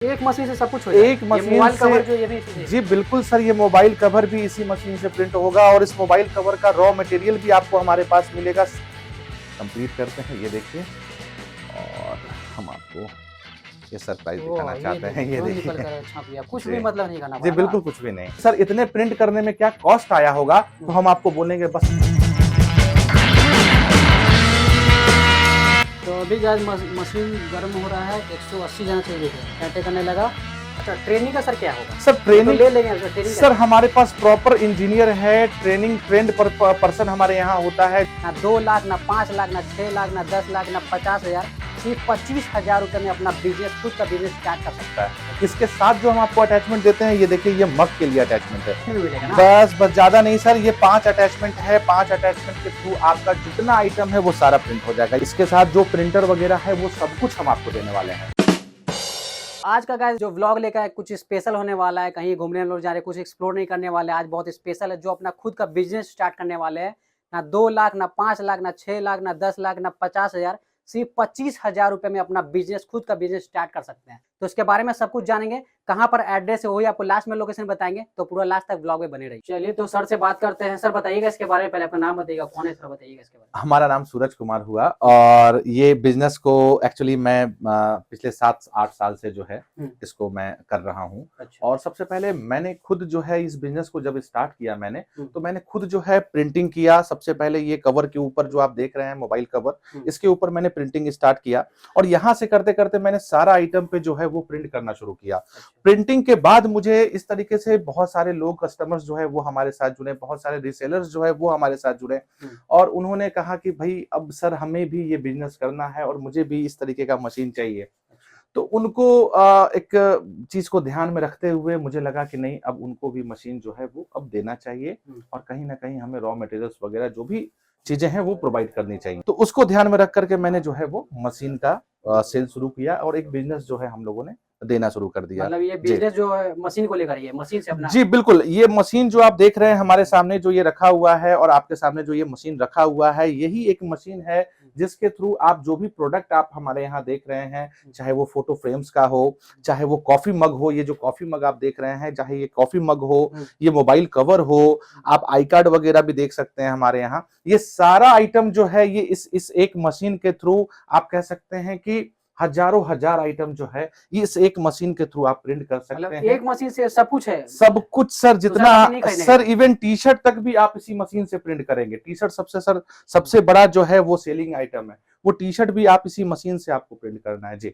एक मशीन से सब कुछ हो जाएगा। एक मशीन मोबाइल से कवर जो ये भी इसी से। जी बिल्कुल सर, ये मोबाइल कवर भी इसी मशीन से प्रिंट होगा और इस मोबाइल कवर का रॉ मटेरियल भी आपको हमारे पास मिलेगा। कंप्लीट करते हैं, ये देखिए, और हम आपको ये सरप्राइज दिखाना चाहते हैं। ये देखिए, कुछ भी मतलब नहीं करना जी बिल्कुल कुछ भी नहीं सर। इतने प्रिंट करने में क्या कॉस्ट आया होगा तो हम आपको बोलेंगे बस। तो अभी गाइस मशीन गर्म हो रहा है, 180 जन चाहिए कैटे करने लगा। अच्छा, ट्रेनिंग का सर क्या होगा? सर ट्रेनिंग तो ले लेंगे ट्रेनिंग सर, हमारे पास प्रॉपर इंजीनियर है, ट्रेनिंग ट्रेंड पर्सन हमारे यहाँ होता है। ना 2 लाख, ना 5 लाख, ना 6 लाख, ना 10 लाख, ना 50,000, सिर्फ 25,000 रुपये में अपना बिजनेस, खुद का बिजनेस स्टार्ट कर सकता है। इसके साथ जो हम आपको अटैचमेंट देते हैं, ये देखिए, ये मग के लिए अटैचमेंट है। मिलेगा ना? बस ज्यादा नहीं सर, ये 5 अटैचमेंट है। 5 अटैचमेंट के थ्रू आपका जितना आइटम है वो सारा प्रिंट हो जाएगा। इसके साथ जो प्रिंटर वगैरह है वो सब कुछ हम आपको देने वाले हैं। आज का गाइस जो व्लॉग लेकर है कुछ स्पेशल होने वाला है। कहीं घूमने लोग जा रहे हैं, कुछ एक्सप्लोर नहीं करने वाले। आज बहुत स्पेशल है, जो अपना खुद का बिजनेस स्टार्ट करने वाले हैं। ना 2 लाख, ना 5 लाख, ना 6 लाख, ना 10 लाख, ना 50,000, सिर्फ 25,000 रुपये में अपना बिजनेस, खुद का बिजनेस स्टार्ट कर सकते हैं। तो इसके बारे में सब कुछ जानेंगे, कहाँ पर एड्रेस है वही आपको लास्ट में लोकेशन बताएंगे, तो पूरा लास्ट तक ब्लॉग में बने रहिए। चलिए तो सर से बात करते हैं। सर बताइएगा इसके बारे में, पहले अपना नाम बताइएगा, कौन है सर, बताइएगा इसके बारे में। हमारा नाम सूरज कुमार हुआ और ये बिजनेस को एक्चुअली मैं पिछले 7-8 साल से जो है इसको मैं कर रहा हूँ। अच्छा। और सबसे पहले मैंने खुद जो है इस बिजनेस को जब स्टार्ट किया मैंने, तो मैंने खुद जो है प्रिंटिंग किया। सबसे पहले ये कवर के ऊपर जो आप देख रहे हैं मोबाइल कवर, इसके ऊपर मैंने प्रिंटिंग स्टार्ट किया और यहाँ से करते करते मैंने सारा आइटम पे जो है वो प्रिंट करना शुरू किया। प्रिंटिंग के बाद मुझे इस तरीके से बहुत सारे लोग, कस्टमर्स जो है वो हमारे साथ जुड़े, बहुत सारे रीसेलर्स जो है वो हमारे साथ जुड़े और उन्होंने कहा कि भाई अब सर हमें भी ये बिजनेस करना है और मुझे भी इस तरीके का मशीन चाहिए। तो उनको एक चीज को ध्यान में रखते हुए मुझे लगा कि नहीं, अब उनको भी मशीन जो है वो अब देना चाहिए और कहीं ना कहीं हमें रॉ मटेरियल्स वगैरह जो भी चीजें हैं वो प्रोवाइड करनी चाहिए। तो उसको ध्यान में रख करके मैंने जो है वो मशीन का सेल शुरू किया और एक बिजनेस जो है हम लोगों ने देना शुरू कर दिया। मतलब ये बिजनेस जो है मशीन को लेकर, ये मशीन से अपना। जी बिल्कुल, ये मशीन जो आप देख रहे हैं हमारे सामने जो ये रखा हुआ है और आपके सामने जो ये मशीन रखा हुआ है, यही एक मशीन है जिसके थ्रू आप जो भी प्रोडक्ट आप हमारे यहाँ देख रहे हैं, चाहे वो फोटो फ्रेम्स का हो, चाहे वो कॉफी मग हो, ये जो कॉफी मग आप देख रहे हैं, चाहे ये कॉफी मग हो, ये मोबाइल कवर हो, आप आई कार्ड वगैरह भी देख सकते हैं हमारे यहाँ। ये सारा आइटम जो है ये इस एक मशीन के थ्रू आप कह सकते हैं कि हजारों हजार आइटम जो है इस एक मशीन के थ्रू आप प्रिंट कर सकते हैं। एक मशीन से सब कुछ है, सब कुछ सर, जितना तो सर इवन टी शर्ट तक भी आप इसी मशीन से प्रिंट करेंगे। टी शर्ट सबसे बड़ा जो है वो सेलिंग आइटम है, वो टी शर्ट भी आप इसी मशीन से आपको प्रिंट करना है। जी,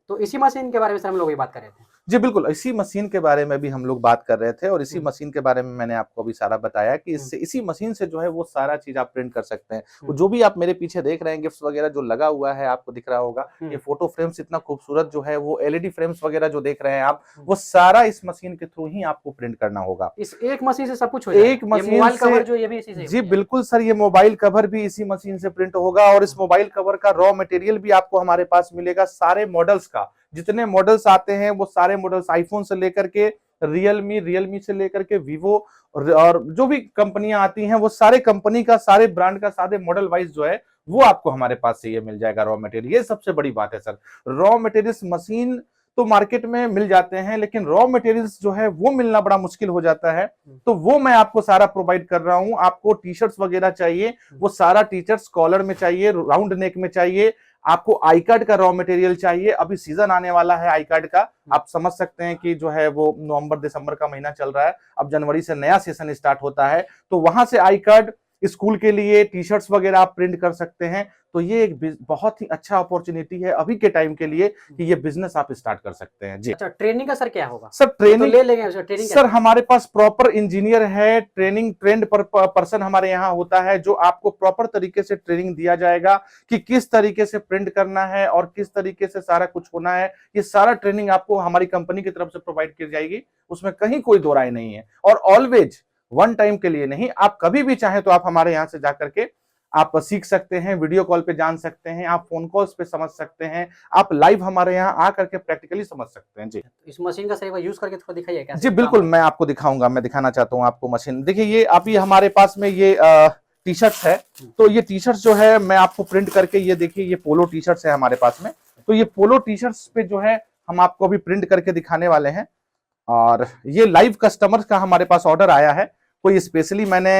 तो इसी मशीन के बारे में सर हम लोग बात कर रहे थे। जी बिल्कुल, इसी मशीन के बारे में भी हम लोग बात कर रहे थे और इसी मशीन के बारे में मैंने आपको अभी सारा बताया कि इससे, इसी मशीन से जो है वो सारा चीज आप प्रिंट कर सकते हैं। वो जो भी आप मेरे पीछे देख रहे हैं गिफ्ट्स वगैरह जो लगा हुआ है आपको दिख रहा होगा, ये फोटो फ्रेम्स इतना खूबसूरत जो है वो एलईडी फ्रेम्स वगैरह जो देख रहे हैं आप, वो सारा इस मशीन के थ्रू ही आपको प्रिंट करना होगा। इस एक मशीन से सब कुछ हो जाएगा। एक मशीन से जो ये भी इसी से। जी बिल्कुल सर, ये मोबाइल कवर भी इसी मशीन से प्रिंट होगा और इस मोबाइल कवर का रॉ मटेरियल भी आपको हमारे पास मिलेगा। सारे मॉडल्स का, जितने मॉडल्स आते हैं वो सारे मॉडल्स, आईफोन से लेकर के रियलमी से लेकर के वीवो और जो भी कंपनियां आती हैं वो सारे कंपनी का, सारे ब्रांड का, सारे मॉडल वाइज जो है वो आपको हमारे पास से ये मिल जाएगा रॉ मटेरियल। ये सबसे बड़ी बात है सर। रॉ मटेरियल्स मशीन तो मार्केट में मिल जाते हैं लेकिन रॉ मटेरियल्स जो है वो मिलना बड़ा मुश्किल हो जाता है, तो वो मैं आपको सारा प्रोवाइड कर रहा हूं। आपको टी शर्ट्स वगैरह चाहिए, वो सारा टी शर्ट्स कॉलर में चाहिए, राउंड नेक में चाहिए, आपको आई कार्ड का रॉ मटेरियल चाहिए। अभी सीजन आने वाला है आई कार्ड का, आप समझ सकते हैं कि जो है वो नवंबर दिसंबर का महीना चल रहा है, अब जनवरी से नया सेशन स्टार्ट होता है, तो वहां से आई कार्ड, स्कूल के लिए टी शर्ट्स वगैरह आप प्रिंट कर सकते हैं। तो ये एक बहुत ही अच्छा अपॉर्चुनिटी है अभी के टाइम के लिए कि ये बिजनेस आप स्टार्ट कर सकते हैं। जी, अच्छा, ट्रेनिंग का सर क्या होगा? सर ट्रेनिंग तो ले लेंगे सर, ट्रेनिंग सर हमारे पास प्रॉपर इंजीनियर है, ट्रेनिंग ट्रेंड पर्सन हमारे यहाँ होता है जो आपको प्रॉपर तरीके से ट्रेनिंग दिया जाएगा कि किस तरीके से प्रिंट करना है और किस तरीके से सारा कुछ होना है। ये सारा ट्रेनिंग आपको हमारी कंपनी की तरफ से प्रोवाइड की जाएगी, उसमें कहीं कोई दो राय नहीं है। और ऑलवेज वन टाइम के लिए नहीं, आप कभी भी चाहें तो आप हमारे यहाँ से जाकर के आप सीख सकते हैं, वीडियो कॉल पे जान सकते हैं, आप फोन कॉल्स पे समझ सकते हैं, आप लाइव हमारे यहाँ आकर के प्रैक्टिकली समझ सकते हैं। जी, इस मशीन का सर एक बार यूज करके थोड़ा दिखाइए क्या? जी बिल्कुल, मैं आपको दिखाऊंगा, मैं दिखाना चाहता हूँ आपको मशीन। देखिए ये अभी हमारे पास में ये टी शर्ट है, तो ये टी शर्ट जो है मैं आपको प्रिंट करके, ये देखिए ये पोलो टी शर्ट है हमारे पास में, तो ये पोलो टी शर्ट्स पे जो है हम आपको अभी प्रिंट करके दिखाने वाले हैं। और ये लाइव कस्टमर का हमारे पास ऑर्डर आया है, कोई स्पेशली मैंने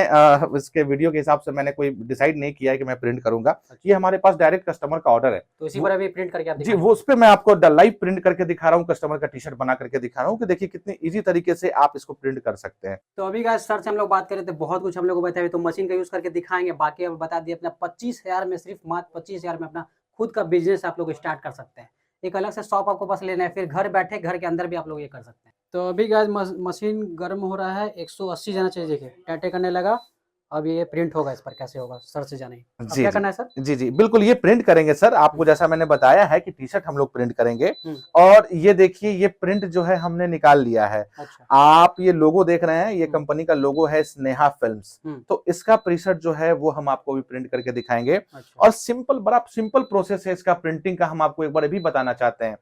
इसके वीडियो के हिसाब से मैंने कोई डिसाइड नहीं किया है कि मैं प्रिंट करूंगा। ये हमारे पास डायरेक्ट कस्टमर का ऑर्डर है, तो इसी पर अभी प्रिंट करके आप जी वो उस पे मैं आपको लाइव प्रिंट करके दिखा रहा हूँ, कस्टमर का टी शर्ट बना करके दिखा रहा हूँ कि देखिए कितनी इजी तरीके से आप इसको प्रिंट कर सकते हैं। तो अभी गाइस सर से हम लोग बात कर रहे थे, बहुत कुछ हम लोग को बताया, तो मशीन का यूज करके दिखाएंगे, बाकी अब बता दिए अपना 25,000 में, सिर्फ मात्र 25,000 में अपना खुद का बिजनेस आप लोग स्टार्ट कर सकते हैं। एक अलग से शॉप आपको बस लेना है, फिर घर बैठे घर के अंदर भी आप लोग ये कर सकते हैं। तो अभी गाइस मशीन गर्म हो रहा है, 180 जाना चाहिए, देखिए टैटे करने लगा। अब ये प्रिंट होगा, इस पर कैसे होगा सर से जाने। जी क्या जी करना है सर? जी जी बिल्कुल, ये प्रिंट करेंगे सर, आपको जैसा मैंने बताया है कि टी शर्ट हम लोग प्रिंट करेंगे। और ये देखिए ये प्रिंट जो है हमने निकाल लिया है। अच्छा। आप ये लोगो देख रहे हैं, ये कंपनी का लोगो है स्नेहा फिल्म्स। तो इसका प्रीसेट जो है वो हम आपको भी प्रिंट करके दिखाएंगे। अच्छा। और सिंपल, बड़ा सिंपल प्रोसेस है इसका प्रिंटिंग का। हम आपको एक बार भी बताना चाहते हैं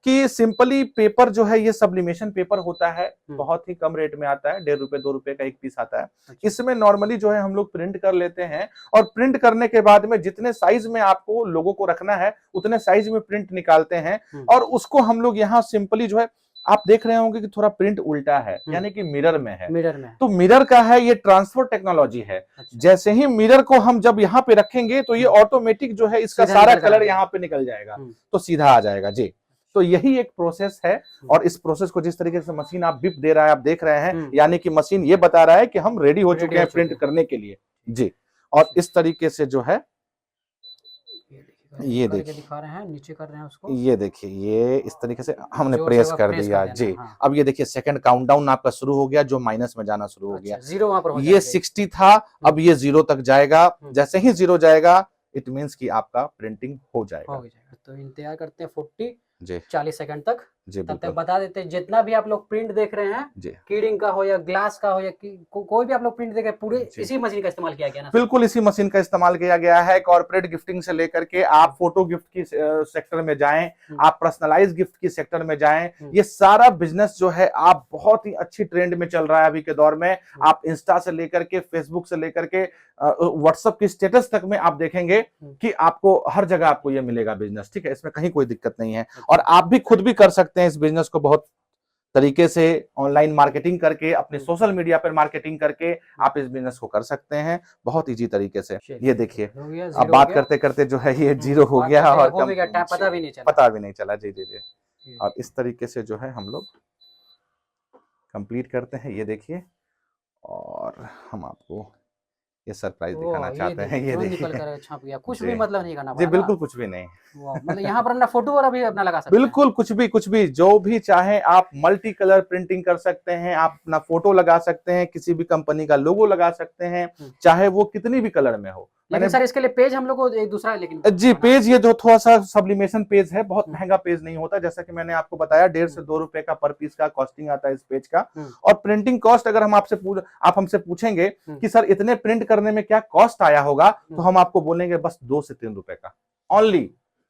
कि सिंपली पेपर जो है ये सब्लिमेशन पेपर होता है, बहुत ही कम रेट में आता है, 1.5 रुपए 2 रुपए का एक पीस आता है। इसमें नॉर्मली जो है हम लोग प्रिंट कर लेते हैं, और प्रिंट करने के बाद में जितने साइज में आपको लोगों को रखना है उतने साइज में प्रिंट निकालते हैं। और उसको हम लोग यहाँ सिंपली जो है, आप देख रहे होंगे कि थोड़ा प्रिंट उल्टा है, यानी कि मिरर में है। मिरर में, तो मिरर का है, ये ट्रांसफर टेक्नोलॉजी है। अच्छा। जैसे ही मिरर को हम जब यहाँ पे रखेंगे तो ये ऑटोमेटिक जो है इसका सारा कलर यहाँ पे निकल जाएगा, तो सीधा आ जाएगा जी। तो यही एक प्रोसेस है। और इस प्रोसेस को जिस तरीके से मशीन आप बिप दे रहा है, आप देख रहे हैं, यानी कि मशीन ये बता रहा है कि हम रेडी हो चुके हैं प्रिंट करने के लिए जी। और इस तरीके से जो है ये देखिए दिखा रहे हैं, नीचे कर रहे हैं उसको, ये देखिए ये इस तरीके से हमने प्रेस कर दिया जी। अब ये देखिए सेकंड काउंटडाउन आपका शुरू हो गया, जो माइनस में जाना शुरू हो गया। जीरो वहां पर हो ये 60 था, अब ये 0 तक जाएगा। जैसे ही 0 जाएगा इट मींस कि आपका प्रिंटिंग हो जाएगा। तो इंतजार करते हैं 40 सेकंड तक। जी तब तक बता देते हैं, जितना भी आप लोग प्रिंट देख रहे हैं, कीडिंग का हो या ग्लास का हो या कोई भी आप लोग प्रिंट देख रहे हैं, पूरे इसी मशीन का इस्तेमाल किया गया ना? बिल्कुल इसी मशीन का इस्तेमाल किया गया है। कॉर्पोरेट गिफ्टिंग से लेकर के आप फोटो गिफ्ट की सेक्टर में जाएं, आप पर्सनलाइज गिफ्ट की सेक्टर में जाएं, ये सारा बिजनेस जो है आप बहुत ही अच्छी ट्रेंड में चल रहा है अभी के दौर में। आप इंस्टा से लेकर के, फेसबुक से लेकर के, व्हाट्सएप की स्टेटस तक में आप देखेंगे कि आपको हर जगह आपको ये मिलेगा बिजनेस, ठीक है, इसमें कहीं कोई दिक्कत नहीं है। और आप भी खुद भी कर सकते हैं इस बिजनेस को, बहुत तरीके से ऑनलाइन मार्केटिंग करके, अपने सोशल मीडिया पर मार्केटिंग करके आप इस बिजनेस को कर सकते हैं बहुत इजी तरीके से। ये देखिए अब बात करते करते जो है ये 0 हो गया और पता भी नहीं चला जी जी जी। और इस तरीके से जो है हम लोग कंप्लीट करते हैं, ये देखिए। और हम आपको ये सरप्राइज दिखाना चाहते हैं, ये देखिए छप गया, कुछ भी मतलब नहीं करना जी, बिल्कुल कुछ भी नहीं। मतलब यहाँ पर अपना फोटो वाला भी अपना लगा सकते हैं, बिल्कुल कुछ भी जो भी चाहे आप मल्टी कलर प्रिंटिंग कर सकते हैं, आप अपना फोटो लगा सकते हैं, किसी भी कंपनी का लोगो लगा सकते हैं, चाहे वो कितनी भी कलर में हो। लेकिन सर इसके लिए पेज हम लोग को एक दूसरा, लेकिन जी पेज ये जो थोड़ा सा सब्लिमेशन पेज है, बहुत महंगा पेज नहीं होता, जैसा कि मैंने आपको बताया 1.5 से 2 रुपए का पर पीस का कॉस्टिंग आता है इस पेज का। और प्रिंटिंग कॉस्ट अगर हम आप हमसे पूछेंगे कि सर इतने प्रिंट करने में क्या कॉस्ट आया होगा, तो हम आपको बोलेंगे बस 2 से 3 रुपए का ओनली।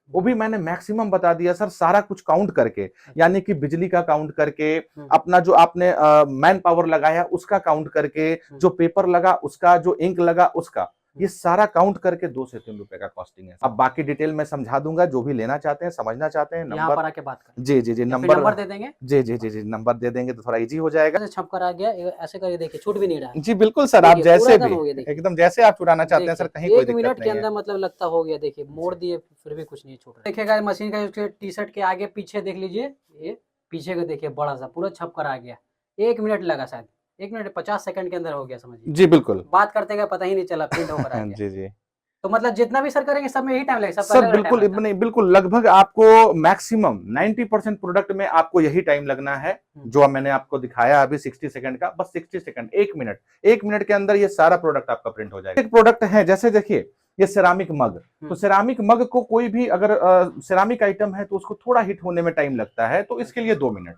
वो भी मैंने मैक्सिमम बता दिया सर, सारा कुछ काउंट करके, यानी कि बिजली का काउंट करके, अपना जो आपने मैन पावर लगाया उसका काउंट करके, जो पेपर लगा उसका, जो इंक लगा उसका, ये सारा काउंट करके 2 से 3 रुपए का कॉस्टिंग है। अब बाकी डिटेल में समझा दूंगा, जो भी लेना चाहते हैं, समझना चाहते हैं, यहाँ पर आके बात करें। जी जी जी नंबर दे देंगे। जी जी जी जी नंबर दे देंगे तो थोड़ा इजी हो जाएगा। छप कर आ गया, ऐसे करके देखिए, छूट भी नहीं रहा है। जी बिल्कुल सर, आप जैसे भी एकदम जैसे आप चुराना चाहते हैं सर, कहीं कोई दिक्कत नहीं है। 1 मिनट के अंदर मतलब लगता हो गया, देखिए मोड़ दिए फिर भी कुछ नहीं छूट रहा। देखिएगा मशीन का टी शर्ट के आगे पीछे देख लीजिए, ये पीछे को देखिए, बड़ा सा पूरा छप कर आ गया। 1 मिनट लगा, शायद 1 मिनट 50 सेकंड के अंदर हो गया, समझिए। जी बिल्कुल, बात करते गए पता ही नहीं चला, प्रिंट होकर आ गया। जी जी। तो मतलब जितना भी सर करेंगे सब में यही टाइम लगेगा सर? बिल्कुल नहीं, बिल्कुल लगभग आपको मैक्सिमम 90% प्रोडक्ट में आपको यही टाइम लगना है जो मैंने आपको दिखाया अभी 60 सेकंड का, बस 60 सेकंड, 1 मिनट के अंदर ये सारा प्रोडक्ट आपका प्रिंट हो जाएगा। एक प्रोडक्ट है, जैसे देखिए ये सेरामिक मग, तो सेरामिक मग को कोई भी अगर सेरामिक आइटम है तो उसको थोड़ा हिट होने में टाइम लगता है, तो इसके लिए 2 मिनट।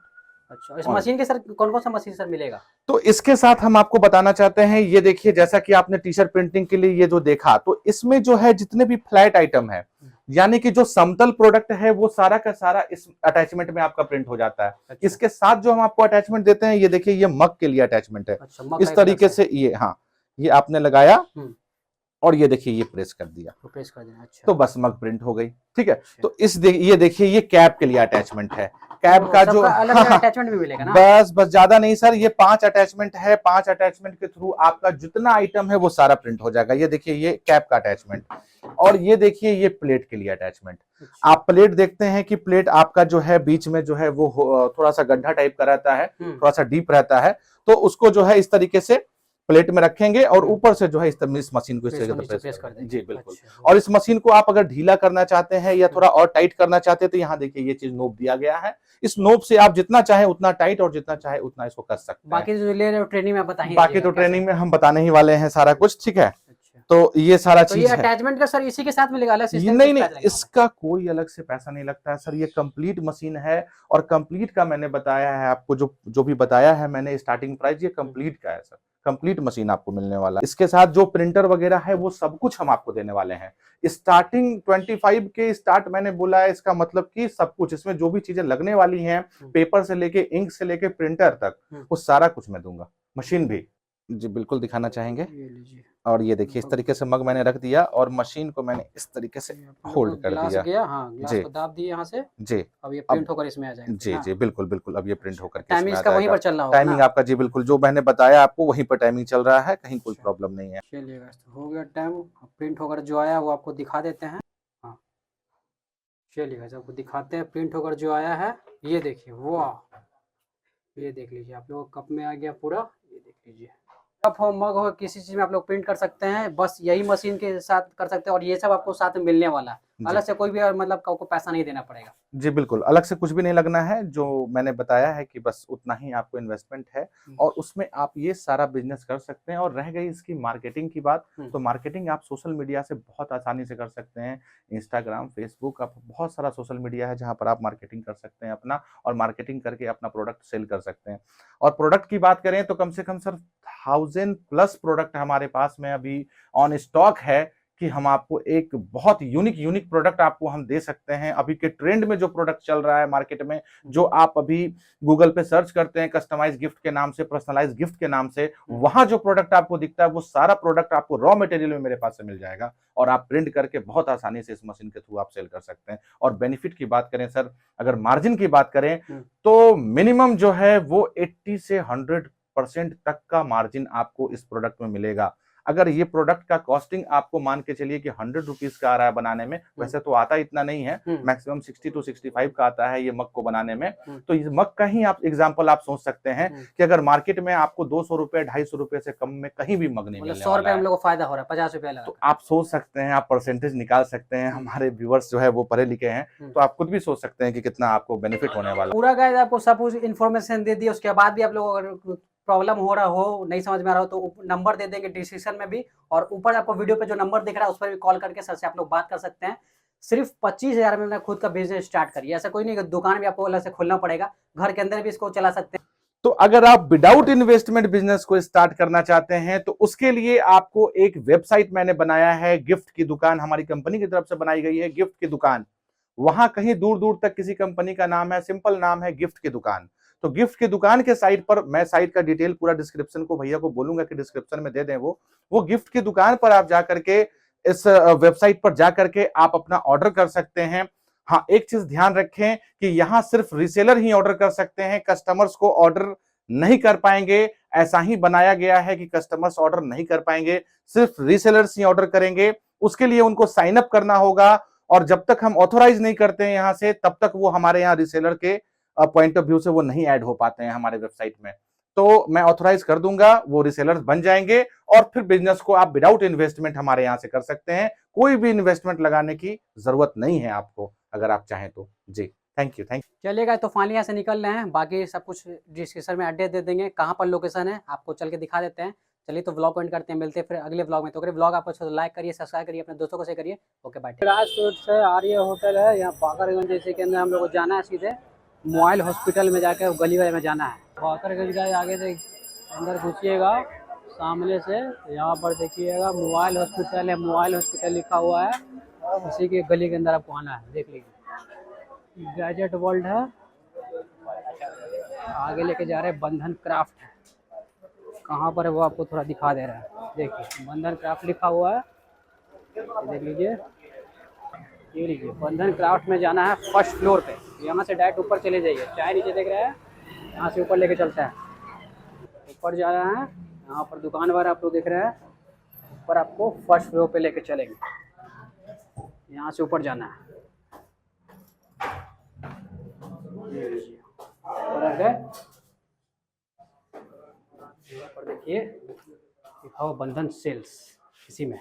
अच्छा, इस मशीन के सर कौन कौन सा मशीन सर मिलेगा? तो इसके साथ हम आपको बताना चाहते हैं, ये देखिए जैसा कि आपने टी शर्ट प्रिंटिंग के लिए ये जो देखा, तो इसमें जो है जितने भी फ्लैट आइटम है, यानी कि जो समतल प्रोडक्ट है, वो सारा का सारा इस अटैचमेंट में आपका प्रिंट हो जाता है। अच्छा। इसके साथ जो हम आपको अटैचमेंट देते हैं, ये देखिए ये मग के लिए अटैचमेंट है। अच्छा, इस तरीके से ये, हाँ ये आपने लगाया और ये देखिए ये प्रेस कर दिया, तो प्रेस कर देना। अच्छा, तो बस मग प्रिंट हो गई, ठीक है। तो ये देखिए ये कैप के लिए अटैचमेंट है, कैब का जो अलग अलग अटैचमेंट भी मिलेगा ना? बस ज्यादा नहीं सर, ये 5 अटैचमेंट है। 5 अटैचमेंट के थ्रू आपका जितना आइटम है वो सारा प्रिंट हो जाएगा। ये देखिए ये कैब का अटैचमेंट, और ये देखिए ये प्लेट के लिए अटैचमेंट। आप प्लेट देखते हैं कि प्लेट आपका जो है बीच में जो है वो थोड़ा सा गड्ढा टाइप का रहता है, थोड़ा सा डीप रहता है, तो उसको जो है इस तरीके से प्लेट में रखेंगे और ऊपर से जो है इस मशीन को इस तरीके से प्रेस कर देंगे। जी बिल्कुल। और इस मशीन को आप अगर ढीला करना चाहते हैं या थोड़ा और टाइट करना चाहते हैं तो यहाँ देखिए ये चीज नोब दिया गया है। इस नोब से आप जितना चाहे उतना टाइट और जितना चाहे उतना इसको कर सकते हैं। बाकी जो ले रहे हो ट्रेनिंग में बताइए। बाकी तो ट्रेनिंग में हम बताने ही वाले हैं सारा कुछ, ठीक है। तो ये सारा तो चीज ये है। अटैचमेंट का सर इसी के साथ मिलेगा, अलग से नहीं नहीं, इसका कोई अलग से पैसा नहीं लगता है सर, ये कंप्लीट मशीन है। और कंप्लीट का मैंने बताया है आपको, जो भी बताया है मैंने स्टार्टिंग प्राइस ये कंप्लीट का है सर। कंप्लीट मशीन आपको मिलने वाला है। इसके साथ जो प्रिंटर वगैरह है वो सब कुछ हम आपको देने वाले हैं। स्टार्टिंग 25 के स्टार्ट मैंने बोला है, इसका मतलब कि सब कुछ इसमें जो भी चीजें लगने वाली हैं, पेपर से लेके इंक से लेके प्रिंटर तक, वो सारा कुछ मैं दूंगा। मशीन भी जी बिल्कुल दिखाना चाहेंगे। और ये देखिए इस तरीके से मग मैंने रख दिया और मशीन को मैंने इस तरीके से होल्ड कर दिया। हाँ, ग्लास को दाब दिए यहाँ से। जी अब ये प्रिंट होकर इसमें आ जाएगा। जी जी बिल्कुल बिल्कुल, अब ये प्रिंट होकर के टाइमिंग इसका वहीं पर चल रहा होगा। टाइमिंग आपका जी बिल्कुल जो मैंने बताया आपको वहीं पर टाइमिंग चल रहा है, कहीं कोई प्रॉब्लम नहीं है। चलिए हो गया टाइम, प्रिंट होकर जो आया वो आपको दिखा देते हैं। हाँ चलिए आपको दिखाते हैं प्रिंट होकर जो आया है। ये देखिए, वाह, ये देख लीजिए आप लोग कप में आ गया पूरा। ये देख लीजिए, कप हो मग हो किसी चीज में आप लोग प्रिंट कर सकते हैं, बस यही मशीन के साथ कर सकते हैं। और ये सब आपको साथ में मिलने वाला है, अलग से कोई भी मतलब आपको पैसा नहीं देना पड़ेगा। जी बिल्कुल, अलग से कुछ भी नहीं लगना है। जो मैंने बताया है कि बस उतना ही आपको इन्वेस्टमेंट है और उसमें आप ये सारा बिजनेस कर सकते हैं। और रह गई इसकी मार्केटिंग की बात, तो मार्केटिंग आप सोशल मीडिया से बहुत आसानी से कर सकते हैं। इंस्टाग्राम, फेसबुक, आप बहुत सारा सोशल मीडिया है जहां पर आप मार्केटिंग कर सकते हैं अपना, और मार्केटिंग करके अपना प्रोडक्ट सेल कर सकते हैं। और प्रोडक्ट की बात करें तो कम से कम सर 1000+ प्रोडक्ट हमारे पास में अभी ऑन स्टॉक है कि हम आपको एक बहुत यूनिक प्रोडक्ट आपको हम दे सकते हैं। अभी के ट्रेंड में जो प्रोडक्ट चल रहा है मार्केट में, जो आप अभी गूगल पे सर्च करते हैं कस्टमाइज गिफ्ट के नाम से, पर्सनलाइज गिफ्ट के नाम से, वहां जो प्रोडक्ट आपको दिखता है वो सारा प्रोडक्ट आपको रॉ मटेरियल में मेरे पास से मिल जाएगा और आप प्रिंट करके बहुत आसानी से इस मशीन के थ्रू आप सेल कर सकते हैं। और बेनिफिट की बात करें सर, अगर मार्जिन की बात करें तो मिनिमम जो है वो 80 से 100% तक का मार्जिन आपको इस प्रोडक्ट में मिलेगा। अगर ये प्रोडक्ट का कॉस्टिंग आपको मान के चलिए कि 100 रुपीज का आ रहा है बनाने में, वैसे तो आता इतना नहीं है, मैक्सिमम 60 to 65 का आता है ये मग को बनाने में। तो इस मग का ही आप एग्जांपल आप सोच सकते हैं कि अगर मार्केट में आपको 200 रुपए 250 रुपए से कम में कहीं भी मग नहीं मिलने वाला है, 100 रुपए हम लोग को फायदा हो रहा है, 50 रुपए लगा। तो आप सोच सकते हैं, आप परसेंटेज निकाल सकते हैं। हमारे व्यूअर्स जो है वो पढ़े लिखे हैं, तो आप खुद भी सोच सकते हैं कि कितना आपको बेनिफिट होने वाला। पूरा गाइस आपको सब कुछ इन्फॉर्मेशन दे दी, उसके बाद भी आप लोग अगर प्रॉब्लम हो रहा हो, नहीं समझ में आ रहा हो, तो नंबर दे देंगे डिस्क्रिप्शन में भी, और ऊपर आपको वीडियो पे जो नंबर दिख रहा है उस पर भी कॉल करके सर से आप लोग बात कर सकते हैं। सिर्फ 25,000 में अपना खुद का बिजनेस स्टार्ट करिए। ऐसा कोई नहीं कि दुकान भी आपको अलग से खोलना पड़ेगा, घर के अंदर भी इसको चला सकते हैं। तो अगर आप विदाउट इन्वेस्टमेंट बिजनेस को स्टार्ट करना चाहते हैं तो उसके लिए आपको एक वेबसाइट मैंने बनाया है, गिफ्ट की दुकान हमारी कंपनी की तरफ से बनाई गई है, गिफ्ट की दुकान। वहां कहीं दूर दूर तक किसी कंपनी का नाम है, सिंपल नाम है गिफ्ट की दुकान। तो गिफ्ट की दुकान के साइट पर, मैं साइट का डिटेल पूरा डिस्क्रिप्शन को भैया को बोलूंगा कि डिस्क्रिप्शन में दे दें, वो गिफ्ट की दुकान पर आप जाकर के इस वेबसाइट पर जाकर के आप अपना ऑर्डर कर सकते हैं। हाँ, एक चीज ध्यान रखें कि यहां सिर्फ रीसेलर ही ऑर्डर कर सकते हैं, कस्टमर्स को ऑर्डर नहीं कर पाएंगे। ऐसा ही बनाया गया है कि कस्टमर्स ऑर्डर नहीं कर पाएंगे, सिर्फ रीसेलर्स ही ऑर्डर करेंगे। उसके लिए उनको साइन अप करना होगा, और जब तक हम ऑथोराइज नहीं करते हैं यहां से, तब तक वो हमारे यहाँ रीसेलर के पॉइंट ऑफ व्यू से वो नहीं ऐड हो पाते हैं हमारे वेबसाइट में। तो मैं ऑथोराइज कर दूंगा, वो रीसेलर्स बन जाएंगे और फिर बिजनेस को आप विदाउट इन्वेस्टमेंट हमारे यहाँ से कर सकते हैं। कोई भी इन्वेस्टमेंट लगाने की जरूरत नहीं है आपको, अगर आप चाहें तो। जी थैंक यू। चलिएगा, तो फाइनली यहाँ से निकल रहे हैं, बाकी सब कुछ डिस्क्रिप्शन में एड्रेस दे देंगे, कहाँ पर लोकेशन है आपको चल के दिखा देते हैं। चलिए तो व्लॉग एंड करते हैं, मिलते हैं फिर अगले व्लॉग में। तो अगर व्लॉग आपको अच्छा तो लाइक करिए, सब्सक्राइब करिए, अपने दोस्तों को शेयर करिए। Okay bye. राज स्वीट्स है, आर्य होटल है, यहाँ बाकरगंज जैसे के अंदर हम लोग को जाना है, सीधे मोबाइल हॉस्पिटल में जाकर गली वाले में जाना है। बाकरगंज का आगे से अंदर घुसिएगा सामने से, यहाँ पर देखिएगा मोबाइल हॉस्पिटल है, मोबाइल हॉस्पिटल लिखा हुआ है, उसी के गली के अंदर आपको आना है। देख लीजिए गैजेट वर्ल्ड है, आगे लेके जा रहे हैं बंधन क्राफ्ट है, कहाँ पर है वो आपको थोड़ा दिखा दे रहा है। देखिए बंधन क्राफ्ट लिखा हुआ है, देख लीजिए, ये लीजिए, बंधन क्राफ्ट में जाना है फर्स्ट फ्लोर पे। यहाँ से डायरेक्ट ऊपर चले जाइए, चाय नीचे देख रहे हैं, यहाँ से ऊपर लेके चलते हैं। ऊपर जा रहे हैं, यहाँ पर दुकान वगैरह आप लोग देख रहे हैं, ऊपर आपको फर्स्ट फ्लोर पे लेके चलेंगे। यहाँ से ऊपर जाना है। ये लीजिए, ऊपर आ गए। यहाँ पर देखिए लिखा हुआ बंधन सेल्स, इसी में